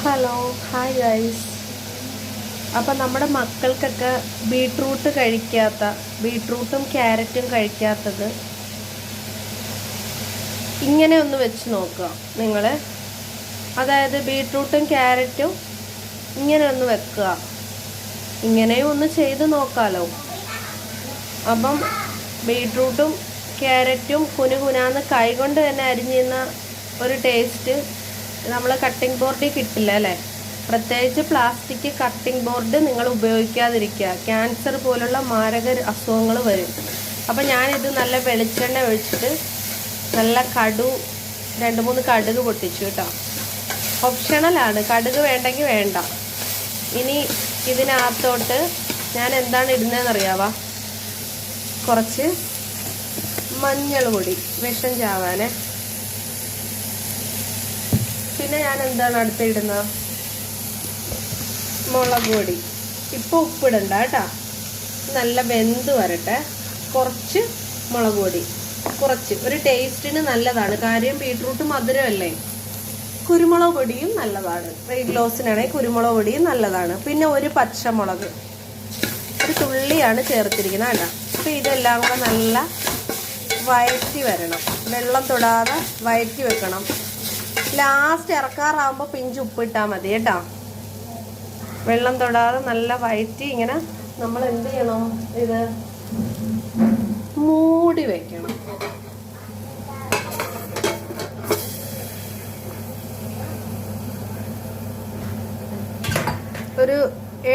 Hello hi guys. അപ്പം നമ്മുടെ മക്കൾക്കൊക്കെ ബീട്രൂട്ടും ക്യാരറ്റും കഴിക്കാത്തത് ഇങ്ങനെ ഒന്ന് വെച്ച് നോക്കുക നിങ്ങൾ. അതായത് ബീട്രൂട്ടും ക്യാരറ്റും ഇങ്ങനെ ഒന്ന് വെക്കുക. ഇങ്ങനെയും ഒന്ന് ചെയ്ത് നോക്കാമല്ലോ. അപ്പം ബീട്രൂട്ടും ക്യാരറ്റും കുനുകുനാന്ന് കൈകൊണ്ട് തന്നെ അരിഞ്ഞിരുന്ന ഒരു ടേസ്റ്റ് നമ്മൾ കട്ടിംഗ് ബോർഡിൽ കിട്ടില്ല അല്ലേ. പ്രത്യേകിച്ച് പ്ലാസ്റ്റിക് കട്ടിംഗ് ബോർഡ് നിങ്ങൾ ഉപയോഗിക്കാതിരിക്കുക. ക്യാൻസർ പോലുള്ള മാരക അസുഖങ്ങൾ വരും. അപ്പം ഞാനിത് നല്ല വെളിച്ചെണ്ണ ഒഴിച്ചിട്ട് നല്ല 2-3 കടുക് പൊട്ടിച്ചു കേട്ടോ. ഓപ്ഷണലാണ്, കടുക് വേണ്ടെങ്കിൽ വേണ്ട. ഇനി ഇതിനകത്തോട്ട് ഞാൻ എന്താണ് ഇടുന്നതെന്ന് അറിയാവാ? കുറച്ച് മഞ്ഞൾ പൊടി, വിഷം ചാവാനേ. പിന്നെ ഞാൻ എന്താണ് അടുത്തിടുന്നത്? മുളക് പൊടി. ഇപ്പോൾ ഉപ്പിടണ്ട കേട്ടോ, നല്ല വെന്ത് വരട്ടെ. കുറച്ച് മുളക് പൊടി, കുറച്ച്, ഒരു ടേസ്റ്റിന് നല്ലതാണ്. കാര്യം ബീട്രൂട്ട് മധുരമല്ലേ. കുരുമുളക് പൊടിയും നല്ലതാണ്, വെയിറ്റ് ലോസിനാണെങ്കിൽ കുരുമുളക് പൊടിയും നല്ലതാണ്. പിന്നെ ഒരു പച്ചമുളക്, ഒരു തുള്ളിയാണ് ചേർത്തിരിക്കുന്നത് കേട്ടോ. അപ്പോൾ ഇതെല്ലാം കൂടെ നല്ല വഴറ്റി വരണം, വെള്ളം തൊടാതെ വഴറ്റി വെക്കണം. ലാസ്റ്റ് ഇറക്കാറാകുമ്പോൾ പിഞ്ച് ഉപ്പിട്ടാൽ മതി കേട്ടോ. വെള്ളം തൊടാതെ നല്ല വഴറ്റി ഇങ്ങനെ നമ്മൾ എന്ത് ചെയ്യണം? ഇത് മൂടി വെക്കണം. ഒരു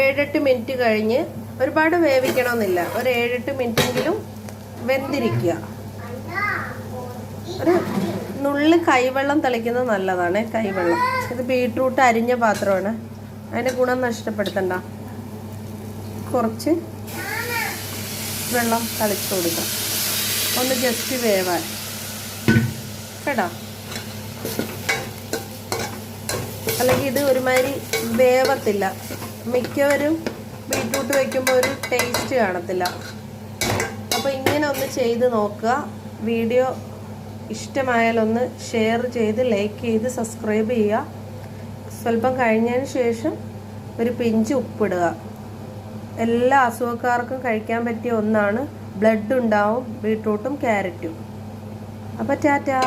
7-8 മിനിറ്റ് കഴിഞ്ഞ്, ഒരുപാട് വേവിക്കണമെന്നില്ല, ഒരു 7-8 മിനിറ്റെങ്കിലും വെന്തിരിക്കുക. ഒരു നുള്ളി കൈവെള്ളം തളിക്കുന്നത് നല്ലതാണ്. കൈവെള്ളം, ഇത് ബീട്രൂട്ട് അരിഞ്ഞ പാത്രമാണ്, അതിൻ്റെ ഗുണം നഷ്ടപ്പെടുത്തണ്ട. കുറച്ച് വെള്ളം തളിച്ചു കൊടുക്കാം, ഒന്ന് ജസ്റ്റ് വേവാൻ കേട്ടോ. അല്ലെങ്കിൽ ഇത് ഒരുമാതിരി വേവത്തില്ല. മിക്കവരും ബീട്രൂട്ട് വയ്ക്കുമ്പോൾ ഒരു ടേസ്റ്റ് കാണത്തില്ല. അപ്പോൾ ഇങ്ങനെ ഒന്ന് ചെയ്ത് നോക്കുക. വീഡിയോ ഇഷ്ടമായാലൊന്ന് ഷെയർ ചെയ്ത് ലൈക്ക് ചെയ്ത് സബ്സ്ക്രൈബ് ചെയ്യുക. സ്വല്പം കഴിഞ്ഞതിന് ശേഷം ഒരു പിഞ്ച് ഉപ്പിടുക. എല്ലാ അസുഖക്കാർക്കും കഴിക്കാൻ പറ്റിയ ഒന്നാണ്. ബ്ലഡ് ഉണ്ടാവും ബീട്രൂട്ടും ക്യാരറ്റും. അപ്പോൾ ടാറ്റാ.